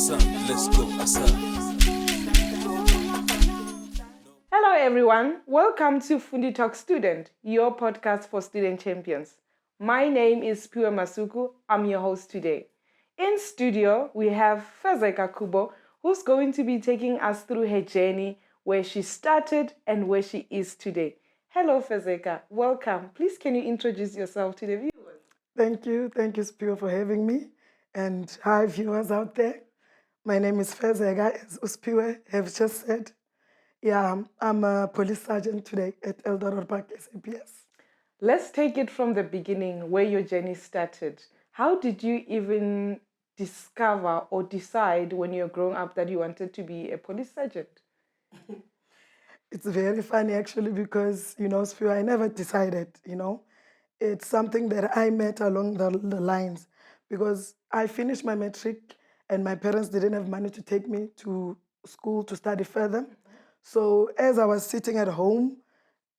Asa, let's go, Asa. Hello everyone, welcome to Fundi Talks Student, your podcast for student champions. My name is Pure Masuku, I'm your host today. In studio, we have Fezeka Khobo, who's going to be taking us through her journey, where she started and where she is today. Hello Fezeka, welcome. Please can you introduce yourself to the viewers? Thank you, Spiro, for having me. And hi, viewers out there. My name is Fezeka, as Uspiwe have just said. Yeah, I'm a police sergeant today at Eldorado Park SAPS. Let's take it from the beginning, where your journey started. How did you even discover or decide when you were growing up that you wanted to be a police sergeant? It's very funny actually because, Spiro, I never decided. It's something that I met along the lines because I finished my matric and my parents didn't have money to take me to school to study further. So as I was sitting at home,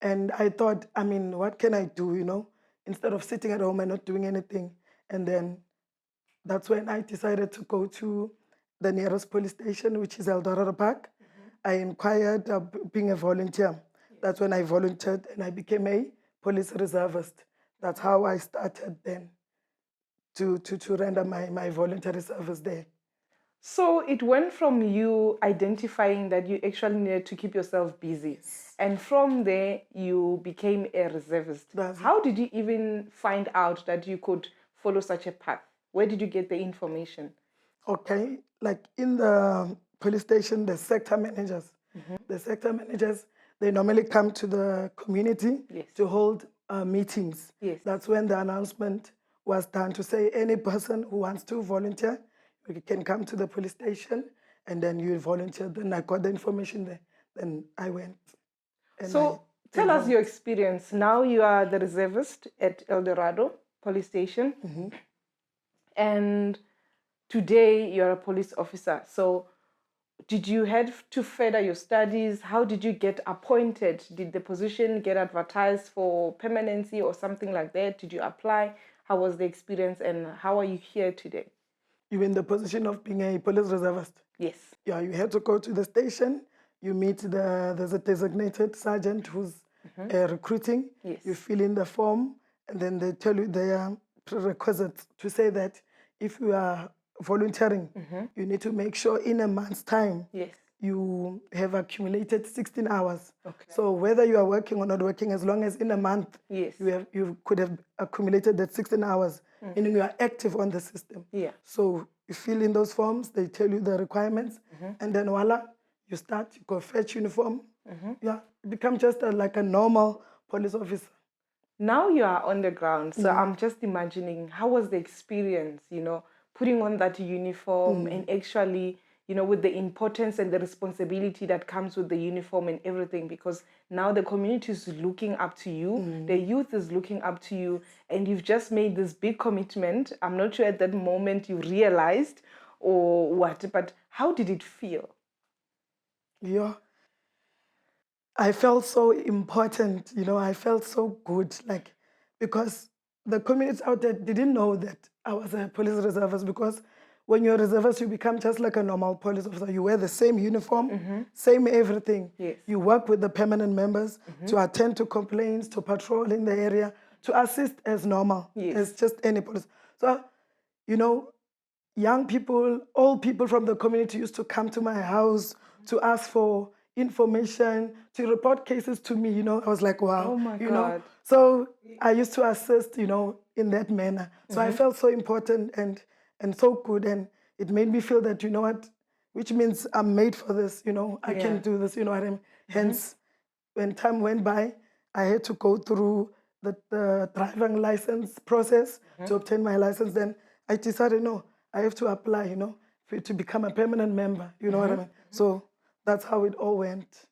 and I thought, what can I do, instead of sitting at home and not doing anything. And then that's when I decided to go to the nearest police station, which is Eldorado Park. I inquired being a volunteer. That's when I volunteered and I became a police reservist. That's how I started then to render my voluntary service there. So it went from you identifying that you actually needed to keep yourself busy. And from there, you became a reservist. How did you even find out that you could follow such a path? Where did you get the information? Okay, like in the police station, the sector managers. The sector managers, they normally come to the community to hold meetings. That's when the announcement was done to say any person who wants to volunteer, you can come to the police station and then you volunteer. Then I got the information there. Then I went. So tell us your experience. Now you are the reservist at Eldorado police station. And today you're a police officer. So did you have to further your studies? How did you get appointed? Did the position get advertised for permanency or something like that? Did you apply? How was the experience and how are you here today? You in the position of being a police reservist? Yes. Yeah, you had to go to the station. You meet there's a designated sergeant who's recruiting. Yes. You fill in the form and then they tell you their prerequisites to say that if you are volunteering, you need to make sure in a month's time you have accumulated 16 hours. Okay. So whether you are working or not working, as long as in a month you could have accumulated that 16 hours, meaning you are active on the system. Yeah. So you fill in those forms, they tell you the requirements, and then voila, you start, you go fetch uniform. Yeah, you become just like a normal police officer. Now you are on the ground, so I'm just imagining how was the experience, putting on that uniform and actually, with the importance and the responsibility that comes with the uniform and everything, because now the community is looking up to you, the youth is looking up to you, and you've just made this big commitment. I'm not sure at that moment you realized or what, but how did it feel? Yeah. I felt so important, I felt so good, because the community out there didn't know that I was a police reservist, because when you're a reservist, you become just like a normal police officer. You wear the same uniform, same everything. Yes. You work with the permanent members to attend to complaints, to patrol in the area, to assist as normal, as just any police. So, young people, old people from the community used to come to my house to ask for information, to report cases to me, I was like, wow. Oh my God. So I used to assist, in that manner. So I felt so important and so good, and it made me feel that, which means I'm made for this, I can do this, what I mean? Hence, when time went by, I had to go through the driving license process to obtain my license. Then I decided, no, I have to apply, to become a permanent member, what I mean? So that's how it all went.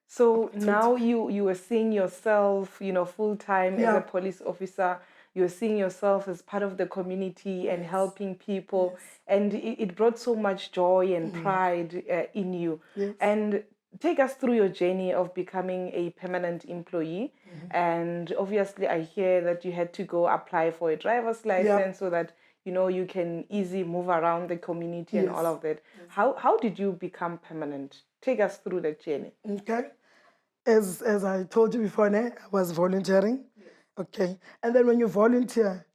So now you were seeing yourself, full-time as a police officer. You're seeing yourself as part of the community and helping people. And it brought so much joy and pride in you. Yes. And take us through your journey of becoming a permanent employee. And obviously I hear that you had to go apply for a driver's license so that you can easily move around the community and all Yes. of that. How did you become permanent? Take us through that journey. Okay. As I told you before, I was volunteering. Okay. And then when you volunteer,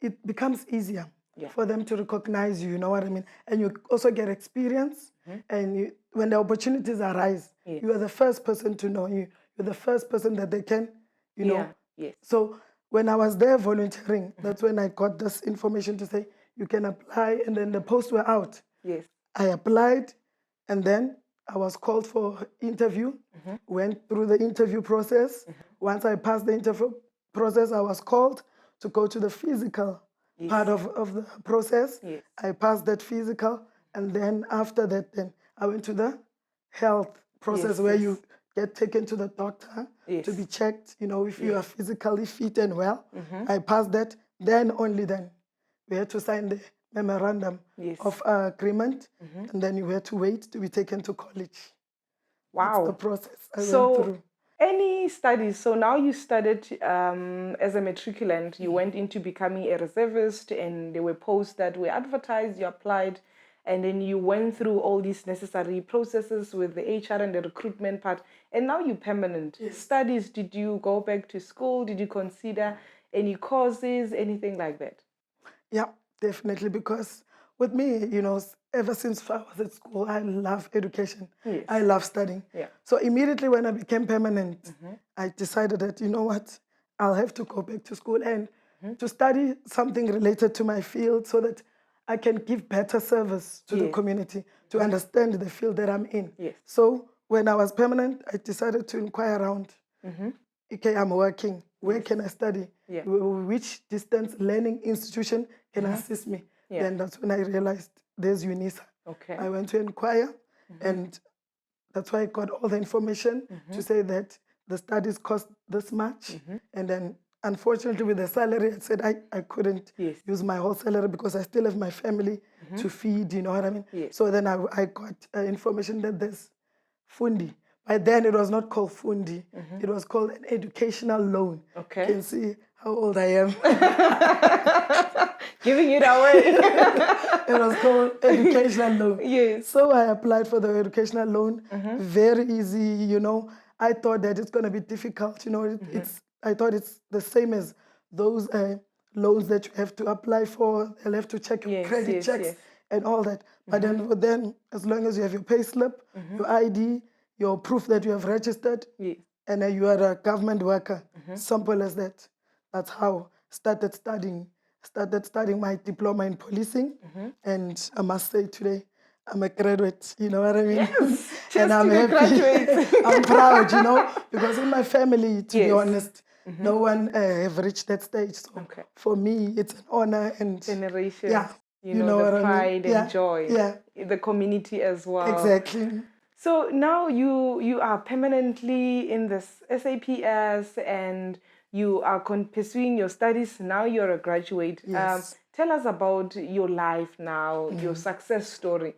it becomes easier Yeah. for them to recognize you, you know what I mean? And you also get experience. And when the opportunities arise, Yes. you are the first person to know you. You're the first person that they can, you know. Yeah. Yes. So when I was there volunteering, that's when I got this information to say, you can apply, and then the posts were out. Yes. I applied, and then I was called for interview, went through the interview process. Once I passed the interview process, I was called to go to the physical part of the process. Yes. I passed that physical, and then after that, then I went to the health process Yes, where yes. you get taken to the doctor to be checked, if you are physically fit and well. I passed that, then only then we had to sign the memorandum of agreement, and then you had to wait to be taken to college. That's the Wow. process I went So, through. any studies? So now you studied as a matriculant. You went into becoming a reservist, and there were posts that were advertised. You applied, and then you went through all these necessary processes with the HR and the recruitment part. And now you're permanent. Studies? Did you go back to school? Did you consider any courses, anything like that? Yeah, definitely. Because with me, ever since I was at school, I love education. Yes. I love studying. Yeah. So immediately when I became permanent, I decided that, you know what, I'll have to go back to school and to study something related to my field so that I can give better service to the community, to understand the field that I'm in. Yes. So when I was permanent, I decided to inquire around. Okay, I'm working. Where can I study? Yeah. Which distance learning institution can assist me? Yeah. Then that's when I realized there's UNISA. Okay. I went to inquire, and that's why I got all the information to say that the studies cost this much. And then, unfortunately, with the salary, I said I couldn't use my whole salary because I still have my family to feed, you know what I mean? Yes. So then I got information that there's Fundi. By then, it was not called Fundi. It was called an educational loan. Okay. You can see how old I am. Giving it away. It was called educational loan. Yes. So I applied for the educational loan. Very easy, I thought that it's going to be difficult. I thought it's the same as those loans that you have to apply for. They'll have to check your credit checks and all that. But then, as long as you have your pay slip, your ID, your proof that you have registered, and you are a government worker, simple as that. That's how I started studying my diploma in policing. And I must say today, I'm a graduate, you know what I mean? Yes, And I'm happy. I'm proud, because in my family, to be honest, no one have reached that stage. So for me, it's an honor and generation. Yeah, you know the what pride I mean? and joy. Yeah, The community as well. exactly. So now you are permanently in this SAPS and you are pursuing your studies. Now you're a graduate. Yes. Tell us about your life now, your success story,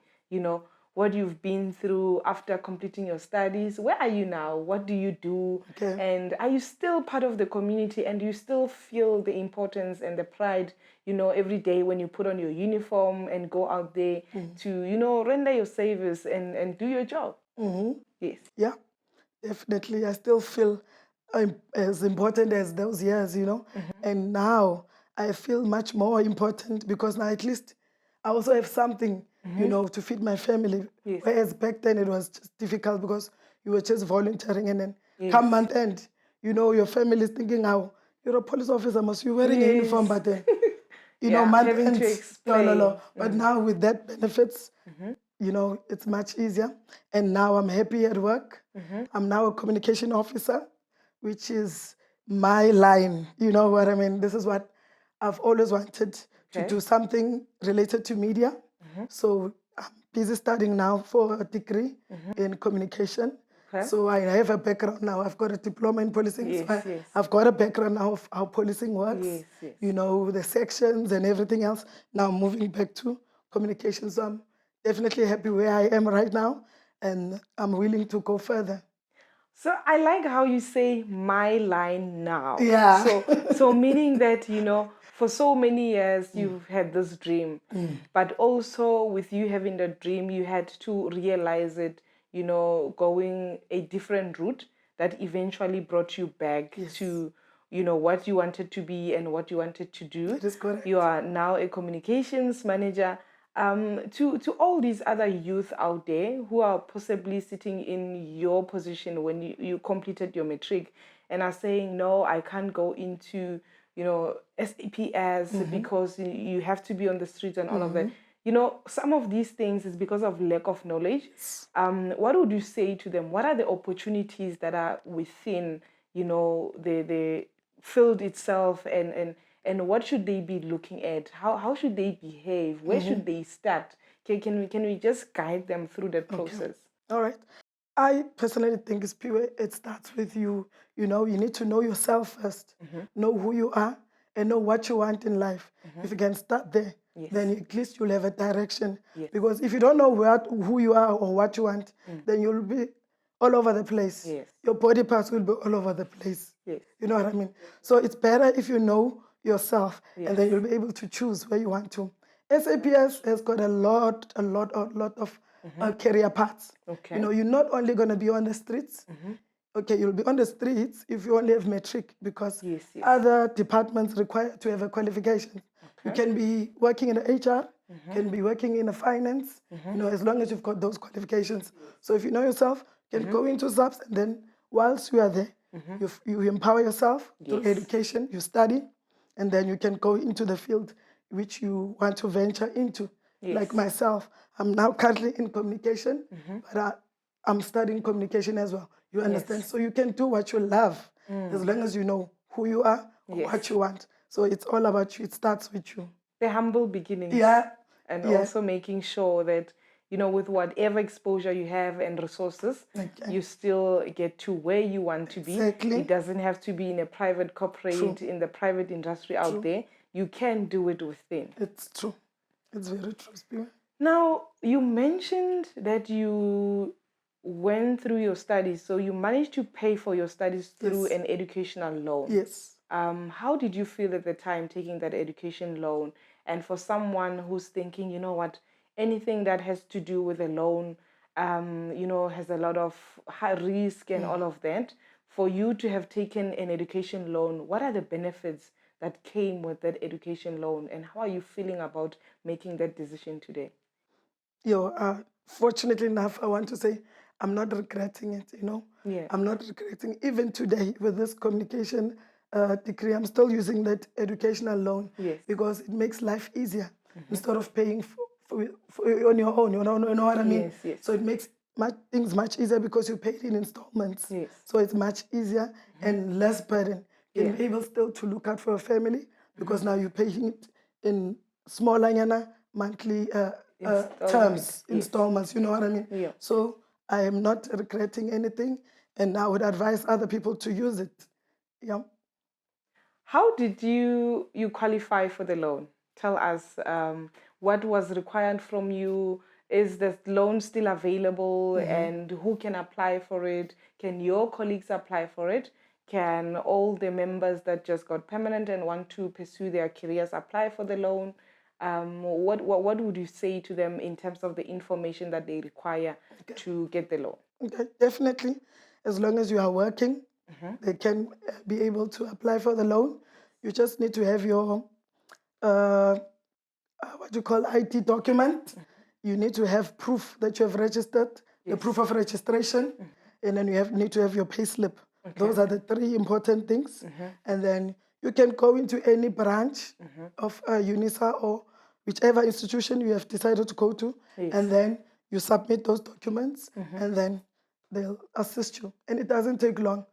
what you've been through after completing your studies. Where are you now? What do you do? Okay. And are you still part of the community and you still feel the importance and the pride, every day when you put on your uniform and go out there to, render your service and do your job? Yes. Yeah, definitely. I still feel as important as those years, And now I feel much more important because now at least I also have something, to feed my family. Yes. Whereas back then it was just difficult because you were just volunteering, and then come month end, your family is thinking, how you're a police officer, must be wearing a uniform, but then, month having end, to explain. no. But now with that benefits, it's much easier. And now I'm happy at work. I'm now a communication officer, which is my line. You know what I mean? This is what I've always wanted to do, something related to media. So I'm busy studying now for a degree in communication. So I have a background now. I've got a diploma in policing. I've got a background now of how policing works. The sections and everything else. Now I'm moving back to communication. So I'm definitely happy where I am right now, and I'm willing to go further. So I like how you say my line now. Yeah. So meaning that, for so many years you've had this dream, but also with you having the dream, you had to realize it, going a different route that eventually brought you back to, what you wanted to be and what you wanted to do. That is correct. You are now a communications manager. To all these other youth out there who are possibly sitting in your position when you completed your matric and are saying, no, I can't go into, SAPS because you have to be on the streets and all of that. Some of these things is because of lack of knowledge. What would you say to them? What are the opportunities that are within, the field itself, and what should they be looking at? How should they behave? Where should they start? Can we just guide them through that process? All right. I personally think it starts with you. You need to know yourself first, know who you are, and know what you want in life. If you can start there, then at least you'll have a direction. Because if you don't know who you are or what you want, then you'll be all over the place. Your body parts will be all over the place. You know what I mean? So it's better if you know yourself, and then you'll be able to choose where you want to. SAPS has got a lot of career paths. You're not only going to be on the streets. Okay, you'll be on the streets if you only have matric, because other departments require to have a qualification. You can be working in the HR, can be working in the finance, as long as you've got those qualifications. So if you know yourself, you can go into SAPS, and then whilst you are there, you empower yourself through education, you study, and then you can go into the field which you want to venture into. Like myself, I'm now currently in communication, but I'm studying communication as well. You understand? So you can do what you love as long as you know who you are or what you want. So it's all about you. It starts with you. The humble beginnings. And also making sure that, with whatever exposure you have and resources, you still get to where you want to be. It doesn't have to be in a private corporate, in the private industry out there. You can do it within. It's true. It's very true, Spirit. Now, you mentioned that you went through your studies, so you managed to pay for your studies through an educational loan. Yes. How did you feel at the time taking that education loan? And for someone who's thinking, anything that has to do with a loan, has a lot of high risk and all of that, for you to have taken an education loan, what are the benefits that came with that education loan, and how are you feeling about making that decision today? Fortunately enough, I want to say I'm not regretting it, I'm not regretting. Even today with this communication degree, I'm still using that educational loan because it makes life easier instead of paying for on your own, you know what I mean? So it makes things much easier because you pay it in installments. So it's much easier and less burden. You'll be able still to look out for a family because now you're paying it in smaller monthly terms, installments, you know what I mean? So I am not regretting anything, and I would advise other people to use it. How did you qualify for the loan? Tell us what was required from you. Is the loan still available, and who can apply for it? Can your colleagues apply for it? Can all the members that just got permanent and want to pursue their careers apply for the loan? What would you say to them in terms of the information that they require to get the loan? Okay, definitely. As long as you are working, they can be able to apply for the loan. You just need to have your IT document. You need to have proof that you have registered, the proof of registration, and then you need to have your payslip. Those are the three important things. And then you can go into any branch of UNISA or whichever institution you have decided to go to, and then you submit those documents, and then they'll assist you. And it doesn't take long.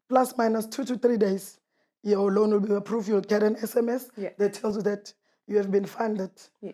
Plus minus 2 to 3 days, your loan will be approved. You'll get an SMS that tells you that you have been funded.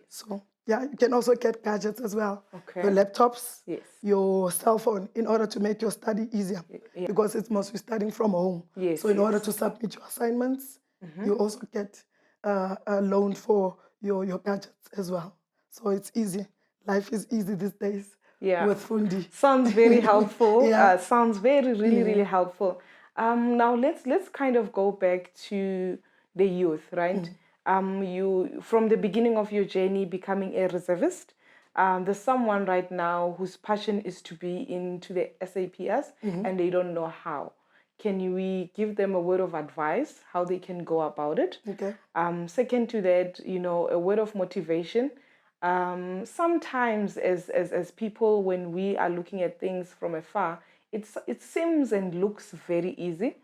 So you can also get gadgets as well. Your laptops, your cell phone, in order to make your study easier. Because it's mostly studying from home. So in order to submit your assignments, you also get a loan for your gadgets as well. So it's easy. Life is easy these days with Fundi. Sounds very helpful. Sounds very, really helpful. Now let's kind of go back to the youth, right? you from the beginning of your journey becoming a reservist. There's someone right now whose passion is to be into the SAPS and they don't know how. Can we give them a word of advice how they can go about it? Okay. Second to that, a word of motivation. Sometimes as people, when we are looking at things from afar, it seems and looks very easy.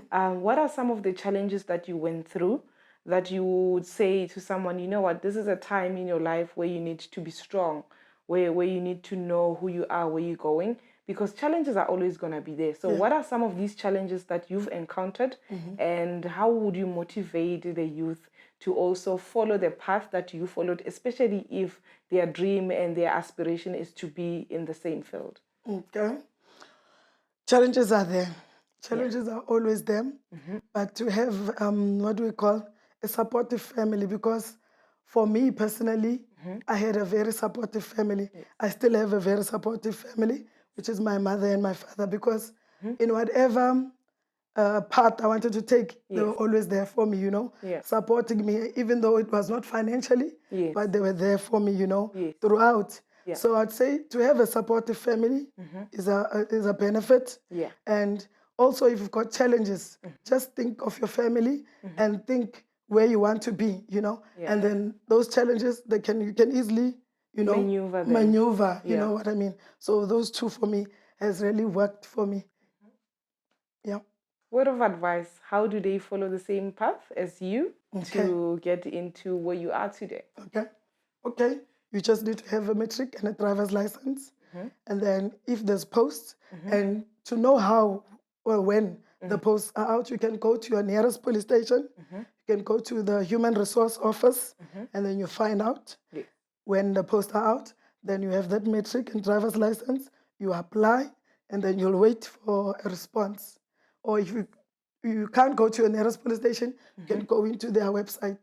What are some of the challenges that you went through that you would say to someone, you know what, this is a time in your life where you need to be strong, where you need to know who you are, where you're going, because challenges are always going to be there. So what are some of these challenges that you've encountered, and how would you motivate the youth to also follow the path that you followed, especially if their dream and their aspiration is to be in the same field? Okay. Challenges are there. Challenges are always there. But to have, what do we call, a supportive family, because for me personally, I had a very supportive family. I still have a very supportive family, which is my mother and my father, because in whatever path I wanted to take, they were always there for me, supporting me, even though it was not financially, but they were there for me, throughout. So I'd say to have a supportive family is a benefit. And also, if you've got challenges, just think of your family and think where you want to be, and then those challenges, you can easily, Maneuver them. maneuver, you know what I mean? So those two for me has really worked for me. Yeah. Word of advice, how do they follow the same path as you to get into where you are today? Okay. You just need to have a matric and a driver's license. And then if there's posts, and to know how or when the posts are out, you can go to your nearest police station. You can go to the human resource office, and then you find out when the posts are out. Then you have that matric and driver's license. You apply, and then you'll wait for a response. Or if you can't go to your nearest police station, you can go into their website,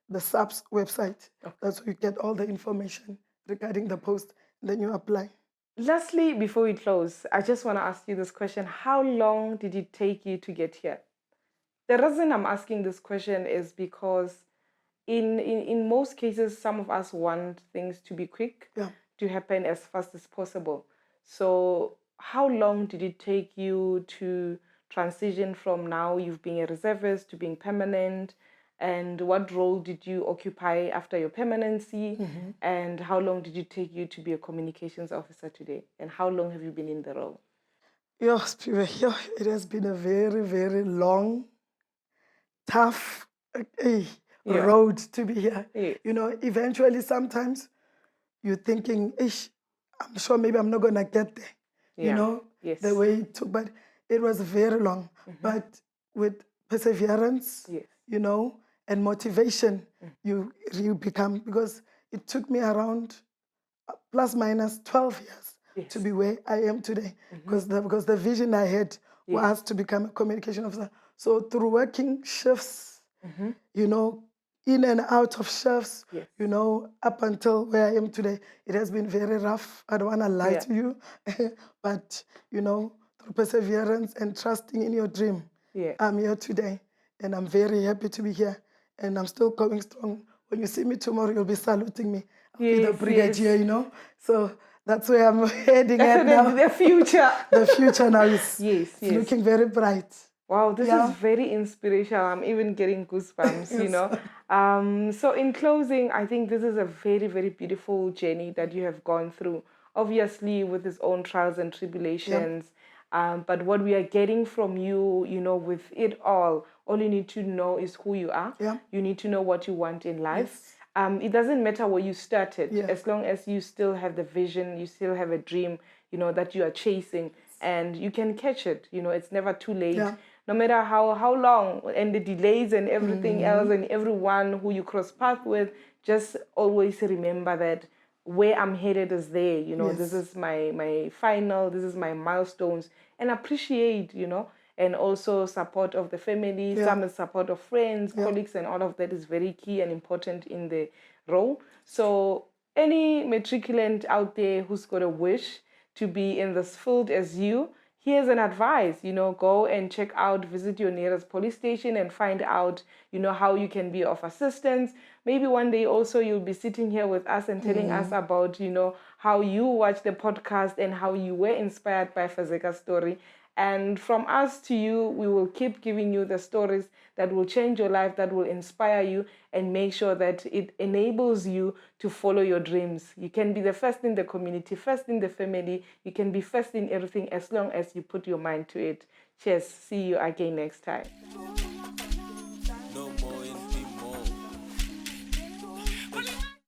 the SAP's website. That's where you get all the information regarding the post, and then you apply. Lastly, before we close, I just want to ask you this question. How long did it take you to get here? The reason I'm asking this question is because in most cases, some of us want things to be quick, to happen as fast as possible. So how long did it take you to transition from now you've been a reservist to being permanent? And what role did you occupy after your permanency? And how long did it take you to be a communications officer today? And how long have you been in the role? It has been a very, very long, tough road to be here. Eventually, sometimes you're thinking, I'm sure maybe I'm not going to get there, the way it took. But it was very long. But with perseverance, and motivation, you become, because it took me around plus minus 12 years to be where I am today, because the vision I had was to become a communication officer. So through working shifts, in and out of shifts, up until where I am today, it has been very rough. I don't want to lie to you, but, through perseverance and trusting in your dream, I'm here today, and I'm very happy to be here, and I'm still going strong. When you see me tomorrow, you'll be saluting me. I'll be the brigadier, So that's where I'm heading at now. The future. The future now is looking very bright. Wow, this is very inspirational. I'm even getting goosebumps, So in closing, I think this is a very, very beautiful journey that you have gone through, obviously with its own trials and tribulations. But what we are getting from you, with it all you need to know is who you are. You need to know what you want in life. It doesn't matter where you started, as long as you still have the vision, you still have a dream, that you are chasing, and you can catch it. It's never too late. No matter how long, and the delays and everything else, and everyone who you cross path with, just always remember that where I'm headed is there. This is my final, this is my milestones, and appreciate, and also support of the family, some support of friends, colleagues, and all of that is very key and important in the role. So any matriculant out there who's got a wish to be in this field as you, here's an advice, go and check out, visit your nearest police station and find out, how you can be of assistance. Maybe one day also you'll be sitting here with us and telling us about, how you watch the podcast and how you were inspired by Fezeka's story. And from us to you, we will keep giving you the stories that will change your life, that will inspire you, and make sure that it enables you to follow your dreams. You can be the first in the community, first in the family. You can be first in everything as long as you put your mind to it. Cheers. See you again next time.